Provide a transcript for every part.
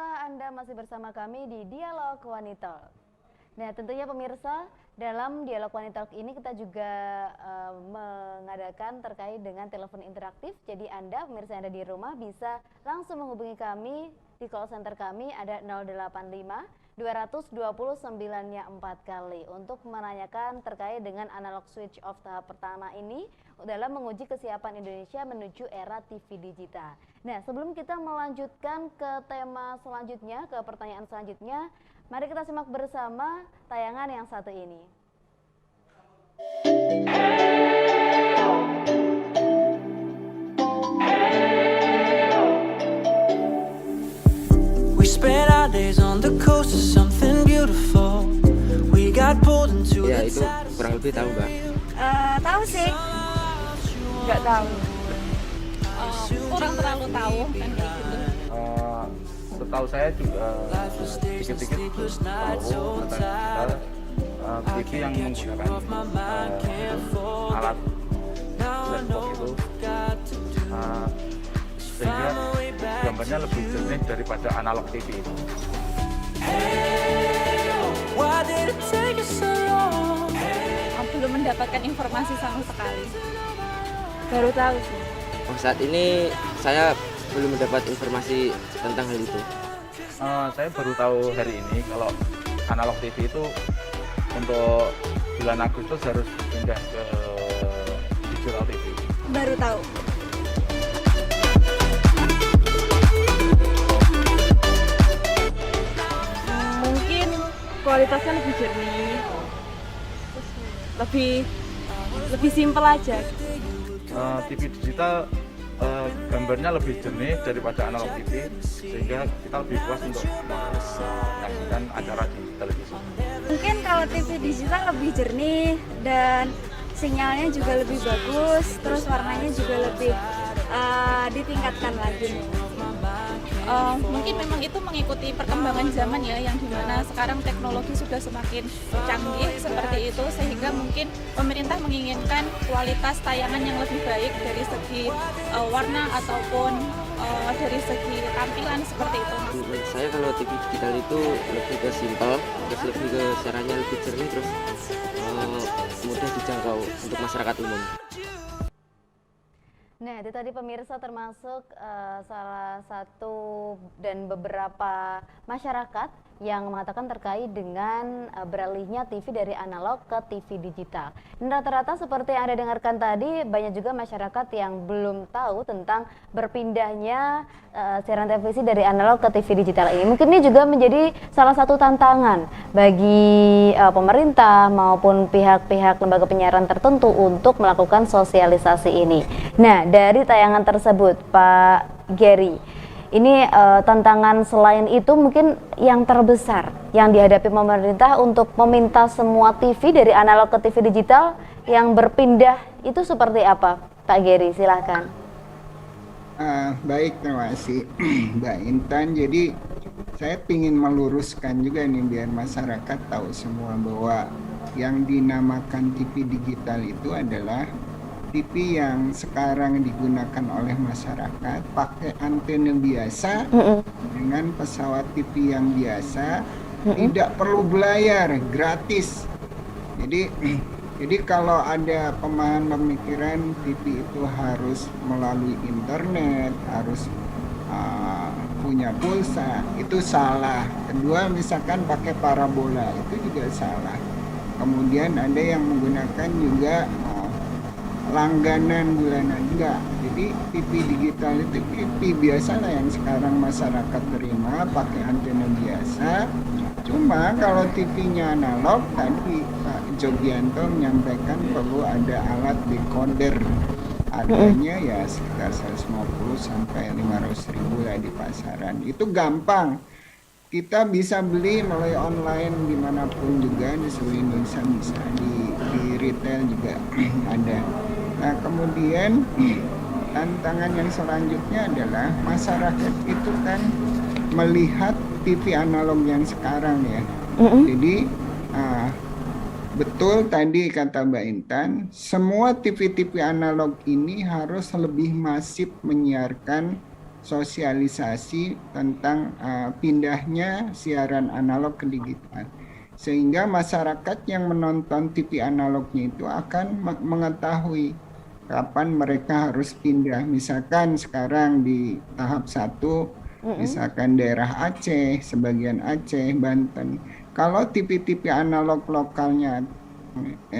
Pemirsa, Anda masih bersama kami di Dialog Wanita. Nah, tentunya pemirsa, dalam Dialog Wanita ini kita juga mengadakan terkait dengan telepon interaktif. Jadi Anda, pemirsa yang ada di rumah, bisa langsung menghubungi kami di call center kami ada 085 229-nya 4 kali untuk menanyakan terkait dengan analog switch off tahap pertama ini dalam menguji kesiapan Indonesia menuju era TV digital. Nah, sebelum kita melanjutkan ke tema selanjutnya, ke pertanyaan selanjutnya, mari kita simak bersama tayangan yang satu ini. We spent our days on the coast of something beautiful. We got pulled into Ya, the itu tide of kurang lebih tahu, Mbak. Tahu sih, nggak tahu. Kurang terlalu tahu kan kayak gitu. Setahu saya juga dikit-dikit tahu tentang TV yang menggunakan alat laptop itu sehingga gambarnya lebih jernih daripada analog TV itu. Why did it take us so long? Belum mendapatkan informasi sama sekali. Baru tahu sih. Oh, saat ini saya belum mendapat informasi tentang hal itu. Saya baru tahu hari ini kalau analog TV itu untuk bulan Agustus harus pindah ke digital TV. Baru tahu. Mungkin kualitasnya lebih jernih, lebih simpel aja. TV digital gambarnya lebih jernih daripada analog TV sehingga kita lebih puas untuk menyaksikan acara di televisi. Mungkin kalau TV digital lebih jernih dan sinyalnya juga lebih bagus, terus warnanya juga lebih ditingkatkan lagi. Mungkin memang itu mengikuti perkembangan zaman ya, yang dimana sekarang teknologi sudah semakin canggih seperti itu, sehingga mungkin pemerintah menginginkan kualitas tayangan yang lebih baik dari segi warna ataupun dari segi tampilan seperti itu. Menurut saya kalau TV digital itu lebih ke simpel, terus lebih ke caranya lebih jernih, terus mudah dijangkau untuk masyarakat umum. Nah, itu tadi pemirsa termasuk salah satu dan beberapa masyarakat yang mengatakan terkait dengan beralihnya TV dari analog ke TV digital. Dan rata-rata seperti yang Anda dengarkan tadi, banyak juga masyarakat yang belum tahu tentang berpindahnya siaran televisi dari analog ke TV digital ini. Mungkin ini juga menjadi salah satu tantangan bagi pemerintah maupun pihak-pihak lembaga penyiaran tertentu untuk melakukan sosialisasi ini. Nah, dari tayangan tersebut, Pak Gary, ini tantangan selain itu mungkin yang terbesar yang dihadapi pemerintah untuk meminta semua TV dari analog ke TV digital yang berpindah itu seperti apa, Pak Gary? Silahkan. Baik, terima kasih Mbak Intan. Jadi saya ingin meluruskan juga nih biar masyarakat tahu semua bahwa yang dinamakan TV digital itu adalah TV yang sekarang digunakan oleh masyarakat pakai antena biasa dengan pesawat TV yang biasa, tidak perlu belayar, gratis. Jadi kalau ada pemahaman pemikiran TV itu harus melalui internet, harus punya pulsa, itu salah. Kedua, misalkan pakai parabola, itu juga salah. Kemudian ada yang menggunakan juga langganan bulanan, enggak. Jadi TV digital itu TV biasa lah yang sekarang masyarakat terima pakai antena biasa. Cuma kalau TV-nya analog, tadi Pak Jogianto menyampaikan perlu ada alat decoder. Harganya ya sekitar 150 sampai 500 ribu lah di pasaran. Itu gampang. Kita bisa beli melalui online dimanapun juga di seluruh Indonesia, bisa di retail juga ada. Nah, kemudian tantangan yang selanjutnya adalah masyarakat itu kan melihat TV analog yang sekarang ya. Jadi betul tadi kata Mbak Intan, semua TV-TV analog ini harus lebih masif menyiarkan sosialisasi tentang pindahnya siaran analog ke digital. Sehingga masyarakat yang menonton TV analognya itu akan mengetahui kapan mereka harus pindah. Misalkan sekarang di tahap 1, misalkan daerah Aceh, sebagian Aceh, Banten. Kalau TV-TV analog lokalnya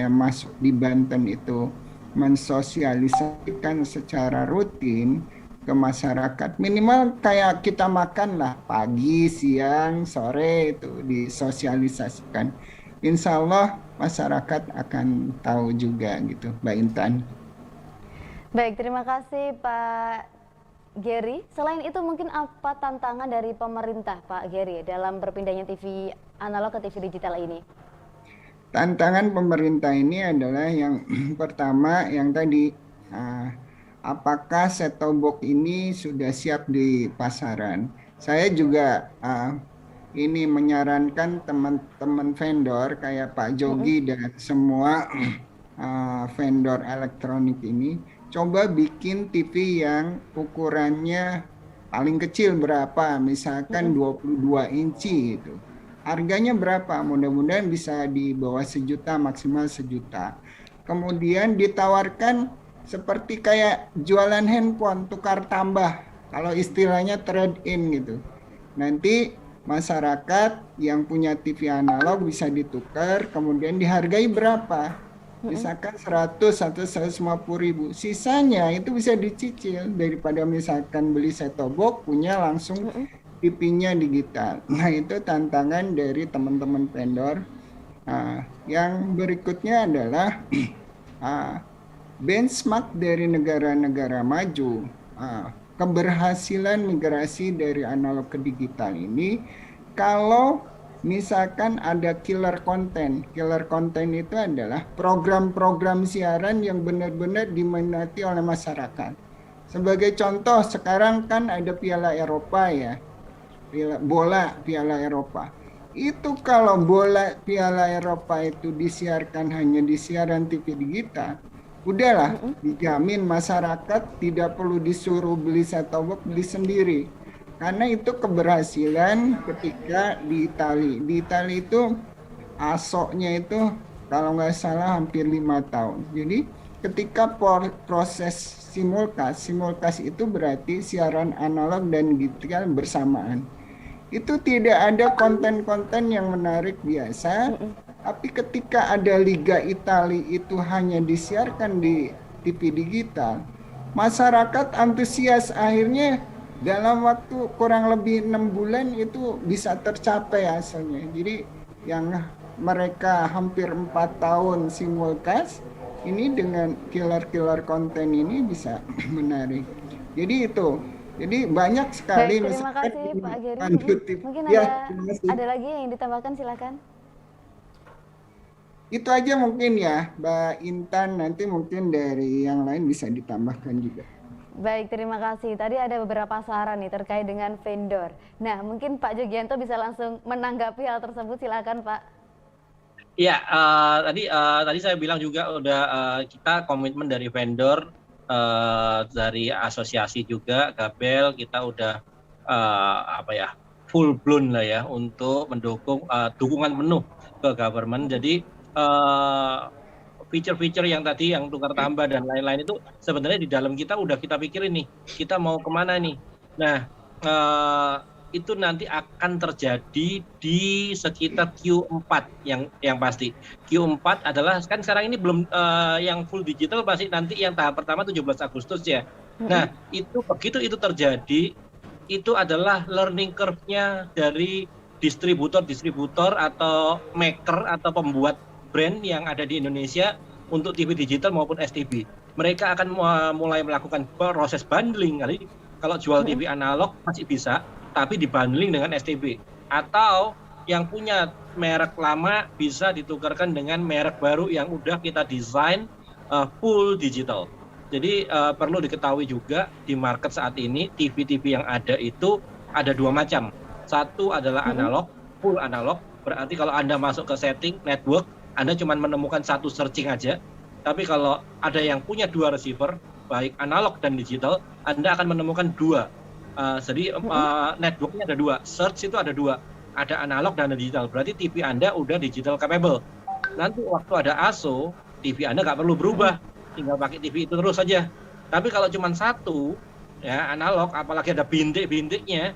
masuk di Banten itu mensosialisasikan secara rutin ke masyarakat, minimal kayak kita makan lah pagi, siang, sore itu disosialisasikan. Insya Allah masyarakat akan tahu juga gitu, Mbak Intan. Baik, terima kasih Pak Gary. Selain itu mungkin apa tantangan dari pemerintah Pak Gary dalam berpindahnya TV analog ke TV digital ini? Tantangan pemerintah ini adalah yang pertama yang tadi, apakah set-top box ini sudah siap di pasaran? Saya juga ini menyarankan teman-teman vendor kayak Pak Jogi dan semua vendor elektronik ini coba bikin TV yang ukurannya paling kecil berapa, misalkan 22 inci gitu. Harganya berapa? Mudah-mudahan bisa di bawah 1 juta, maksimal 1 juta. Kemudian ditawarkan seperti kayak jualan handphone, tukar tambah. Kalau istilahnya trade in gitu. Nanti masyarakat yang punya TV analog bisa ditukar, kemudian dihargai berapa? Misalkan 100 atau 150 ribu. Sisanya itu bisa dicicil daripada misalkan beli set-top box punya langsung TV-nya digital. Nah, itu tantangan dari teman-teman vendor. Yang berikutnya adalah benchmark dari negara-negara maju. Keberhasilan migrasi dari analog ke digital ini, kalau misalkan ada killer content. Killer content itu adalah program-program siaran yang benar-benar diminati oleh masyarakat. Sebagai contoh, sekarang kan ada Piala Eropa ya. Piala Eropa. Itu kalau bola Piala Eropa itu disiarkan hanya di siaran TV digital, udahlah dijamin masyarakat tidak perlu disuruh beli set-top box, beli sendiri. Karena itu keberhasilan ketika di Itali. Di Itali itu ASO-nya itu kalau nggak salah hampir 5 tahun. Jadi ketika proses simulkas itu berarti siaran analog dan digital bersamaan. Itu tidak ada konten-konten yang menarik biasa, tapi ketika ada Liga Italia itu hanya disiarkan di TV digital, masyarakat antusias, akhirnya dalam waktu kurang lebih 6 bulan itu bisa tercapai hasilnya. Jadi yang mereka hampir 4 tahun simulkas, ini dengan killer konten ini bisa menarik. Jadi itu. Jadi banyak sekali. Baik, terima kasih Pak Gary. Mungkin ada lagi yang ditambahkan, silakan. Itu aja mungkin ya, Mbak Intan. Nanti mungkin dari yang lain bisa ditambahkan juga. Baik, terima kasih. Tadi ada beberapa saran nih terkait dengan vendor. Nah, mungkin Pak Jogianto bisa langsung menanggapi hal tersebut, silakan Pak. Iya, tadi saya bilang juga udah kita komitmen dari vendor, dari asosiasi juga Gabel, kita udah full blown lah ya untuk mendukung dukungan penuh ke government. Jadi feature-feature yang tadi yang tukar tambah dan lain-lain itu sebenarnya di dalam kita udah kita pikirin nih, kita mau kemana nih. Nah, itu nanti akan terjadi di sekitar Q4 yang pasti. Q4 adalah kan sekarang ini belum yang full digital, pasti nanti yang tahap pertama 17 Agustus ya. Nah, itu begitu itu terjadi, itu adalah learning curve-nya dari distributor atau maker atau pembuat brand yang ada di Indonesia untuk TV digital maupun STB. Mereka akan mulai melakukan proses bundling kali. Kalau jual TV analog masih bisa, tapi dibundling dengan STB. Atau yang punya merek lama bisa ditukarkan dengan merek baru yang udah kita desain full digital. Jadi perlu diketahui juga di market saat ini TV-TV yang ada itu ada 2 macam. Satu adalah analog, full analog. Berarti kalau Anda masuk ke setting network, Anda cuma menemukan satu searching aja. Tapi kalau ada yang punya 2 receiver, baik analog dan digital, Anda akan menemukan 2 Jadi networknya ada dua, search itu ada dua, ada analog dan ada digital. Berarti TV Anda udah digital capable. Nanti waktu ada ASO, TV Anda nggak perlu berubah, tinggal pakai TV itu terus saja. Tapi kalau cuma satu, ya analog, apalagi ada bintik-bintiknya,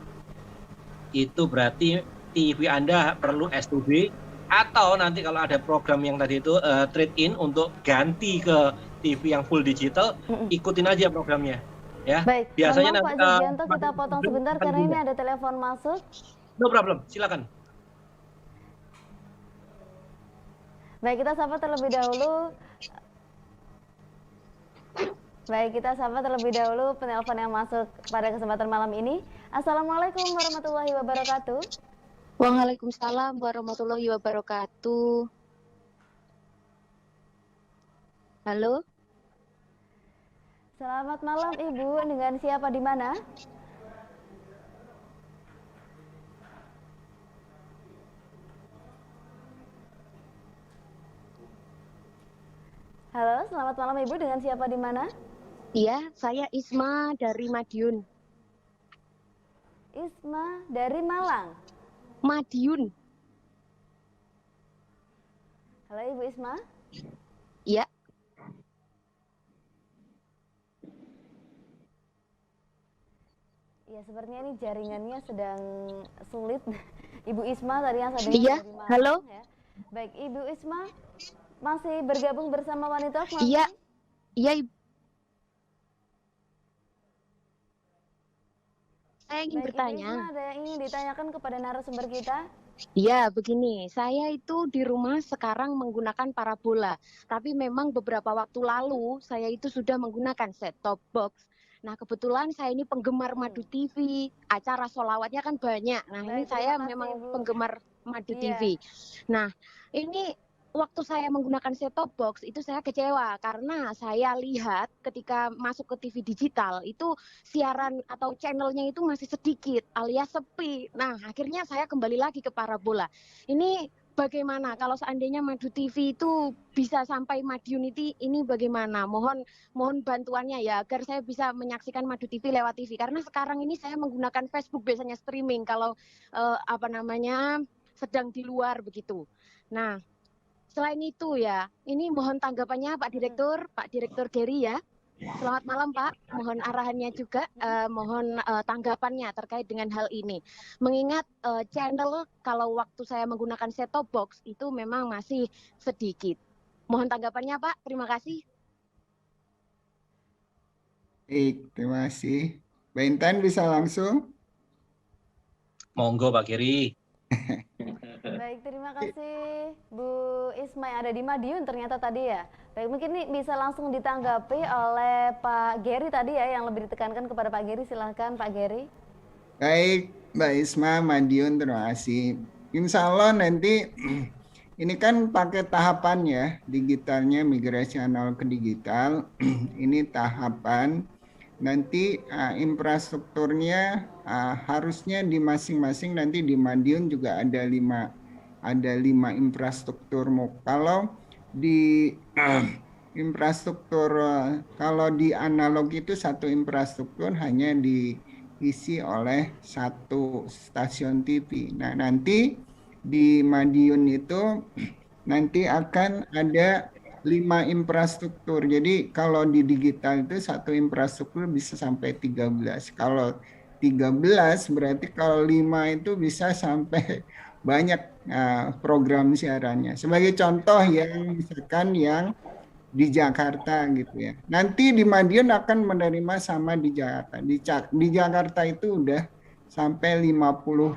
itu berarti TV Anda perlu S2B, atau nanti kalau ada program yang tadi itu trade in untuk ganti ke TV yang full digital, ikutin aja programnya. Ya, Baik, biasanya Pak Sugianto kita potong sebentar karena ini ada telepon masuk. No problem, silakan. Baik, kita sapa terlebih dahulu. Baik, kita sapa terlebih dahulu penelpon yang masuk pada kesempatan malam ini. Assalamualaikum warahmatullahi wabarakatuh. Waalaikumsalam warahmatullahi wabarakatuh. Halo, Selamat malam Ibu, dengan siapa di mana? Halo, selamat malam Ibu, dengan siapa di mana? iya saya Isma dari Madiun. Isma dari Malang. Madiun, Halo Ibu Isma. iya. Ya, sepertinya ini jaringannya sedang sulit. Ibu Isma tadi yang saya dengar Iya, dari Malang. halo. Ya. Baik, Ibu Isma masih bergabung bersama Wanita Talk, masih? Iya, iya. Saya ingin Baik, Ibu bertanya. Isma, ada yang ingin ditanyakan kepada narasumber kita? Iya, begini. Saya itu di rumah sekarang menggunakan parabola. Tapi memang beberapa waktu lalu saya itu sudah menggunakan set-top box. Nah, kebetulan saya ini penggemar Madu TV. Acara sholawatnya kan banyak. Nah, ini Baik, saya terima kasih, memang Ibu. penggemar Madu Iya. TV. Nah, ini waktu saya menggunakan set-top box itu saya kecewa karena saya lihat ketika masuk ke TV digital itu siaran atau channelnya itu masih sedikit alias sepi. Nah, akhirnya saya kembali lagi ke parabola. Ini bagaimana kalau seandainya Madu TV itu bisa sampai Madiunity, ini bagaimana? Mohon bantuannya ya agar saya bisa menyaksikan Madu TV lewat TV karena sekarang ini saya menggunakan Facebook biasanya streaming kalau sedang di luar begitu. Nah, selain itu ya, ini mohon tanggapannya Pak Direktur Gary ya. Selamat malam Pak, mohon arahannya juga, mohon tanggapannya terkait dengan hal ini. Mengingat channel kalau waktu saya menggunakan set-top box itu memang masih sedikit. Mohon tanggapannya Pak, terima kasih. Baik, terima kasih. Mbak Intan bisa langsung? Monggo Pak Giri. Baik, terima kasih Bu Isma yang ada di Madiun ternyata tadi ya. Baik, mungkin ini bisa langsung ditanggapi oleh Pak Gary tadi ya, yang lebih ditekankan kepada Pak Gary. Silahkan Pak Gary. Baik, Mbak Isma, Madiun, terima kasih. Insya Allah nanti ini kan pakai tahapan ya, digitalnya migrasi analog ke digital. Ini tahapan. Nanti infrastrukturnya harusnya di masing-masing, nanti di Madiun juga ada lima infrastruktur. Kalau di infrastruktur, kalau di analog itu satu infrastruktur hanya diisi oleh satu stasiun TV. Nah, nanti di Madiun itu nanti akan ada 5 infrastruktur. Jadi kalau di digital itu satu infrastruktur bisa sampai 13. Kalau 13 berarti kalau 5 itu bisa sampai banyak program siarannya. Sebagai contoh yang misalkan yang di Jakarta gitu ya. Nanti di Madiun akan menerima sama di Jakarta. Di Jakarta itu udah sampai 52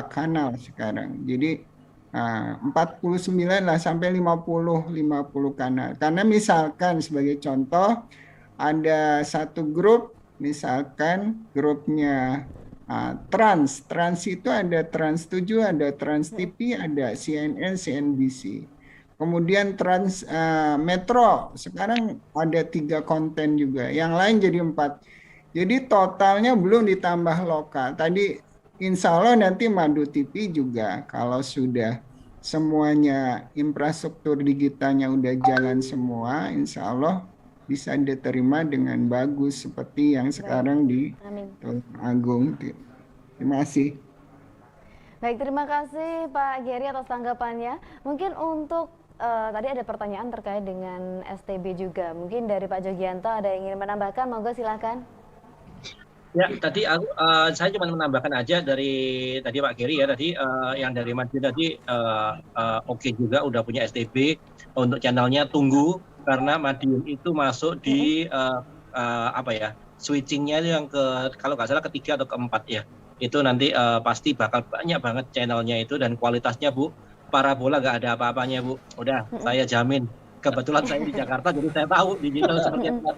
kanal sekarang. Jadi 49 lah sampai 50 kanal. Karena misalkan sebagai contoh ada satu grup, misalkan grupnya Trans itu ada Trans 7, ada Trans TV, ada CNN, CNBC. Kemudian Trans Metro, sekarang ada 3 konten juga, yang lain jadi 4. Jadi totalnya belum ditambah lokal. Tadi insya Allah nanti Madu TV juga kalau sudah semuanya infrastruktur digitalnya udah jalan semua, insya Allah bisa diterima dengan bagus seperti yang sekarang di Amin. Tulung Agung. Terima kasih. Baik, terima kasih Pak Geri atas tanggapannya. Mungkin untuk tadi ada pertanyaan terkait dengan STB juga. Mungkin dari Pak Jogianto ada yang ingin menambahkan, monggo silakan. Ya, tadi saya cuma menambahkan aja dari tadi Pak Geri ya, tadi yang dari Madiun tadi oke juga udah punya STB untuk channelnya, tunggu karena Madiun itu masuk di apa ya, switchingnya yang kalau nggak salah ketiga atau keempat ya. Itu nanti pasti bakal banyak banget channelnya itu, dan kualitasnya Bu, parabola nggak ada apa-apanya Bu, udah saya jamin. Kebetulan saya di Jakarta jadi saya tahu digital seperti apa.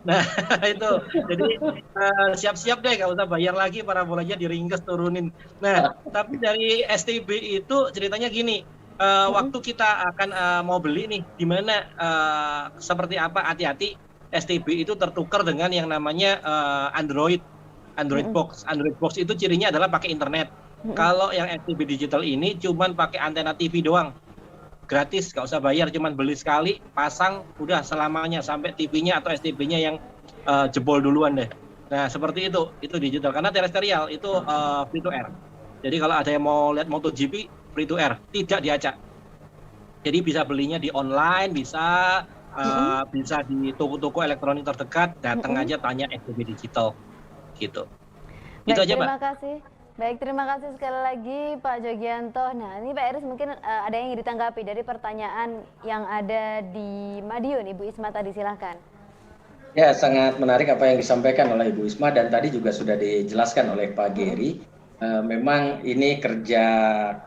Nah itu, jadi siap-siap deh, nggak usah bayar lagi, parabolanya diringkes turunin. Nah tapi dari STB itu ceritanya gini, waktu kita akan mau beli nih, di mana seperti apa, hati-hati, STB itu tertukar dengan yang namanya Android box. Android box itu cirinya adalah pakai internet. Kalau yang STB digital ini cuman pakai antena TV doang, gratis, nggak usah bayar, cuman beli sekali, pasang, udah selamanya sampai TV-nya atau STB-nya yang jebol duluan deh. Nah seperti itu digital, karena terestrial itu free to air. Jadi kalau ada yang mau lihat MotoGP, free to air, tidak diacak. Jadi bisa belinya di online, bisa di toko-toko elektronik terdekat, datang aja tanya STB digital, gitu. Baik, Itu aja Mbak. terima kasih. Baik, terima kasih sekali lagi Pak Jogianto. Nah, ini Pak Eris mungkin ada yang ingin ditanggapi dari pertanyaan yang ada di Madiun, Ibu Isma tadi, silahkan. Ya, sangat menarik apa yang disampaikan oleh Ibu Isma, dan tadi juga sudah dijelaskan oleh Pak Geri. Memang ini kerja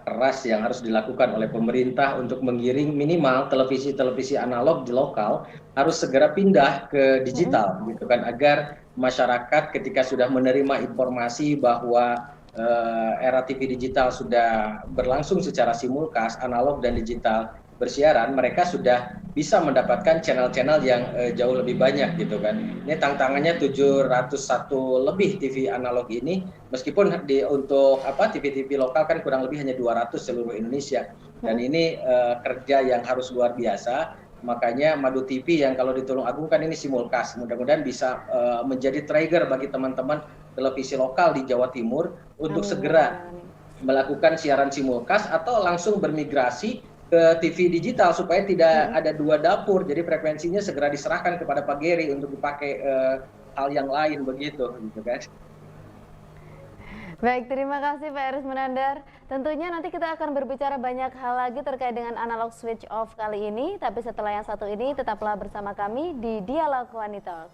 keras yang harus dilakukan oleh pemerintah untuk menggiring minimal televisi-televisi analog di lokal harus segera pindah ke digital, gitu kan, agar masyarakat ketika sudah menerima informasi bahwa era TV digital sudah berlangsung secara simulkas, analog dan digital bersiaran, mereka sudah bisa mendapatkan channel-channel yang jauh lebih banyak, gitu kan. Ini tantangannya 701 lebih TV analog ini, meskipun untuk TV-TV lokal kan kurang lebih hanya 200 seluruh Indonesia. Dan ini kerja yang harus luar biasa. Makanya Madu TV yang kalau di Tulung Agung kan ini simulkas, mudah-mudahan bisa menjadi trigger bagi teman-teman televisi lokal di Jawa Timur untuk segera melakukan siaran simulkas atau langsung bermigrasi ke TV digital supaya tidak ada dua dapur. Jadi frekuensinya segera diserahkan kepada Pak Geri untuk dipakai hal yang lain, begitu kan. Baik, terima kasih Pak Eris Munandar. Tentunya nanti kita akan berbicara banyak hal lagi terkait dengan analog switch off kali ini. Tapi setelah yang satu ini, tetaplah bersama kami di Dialog Wanita.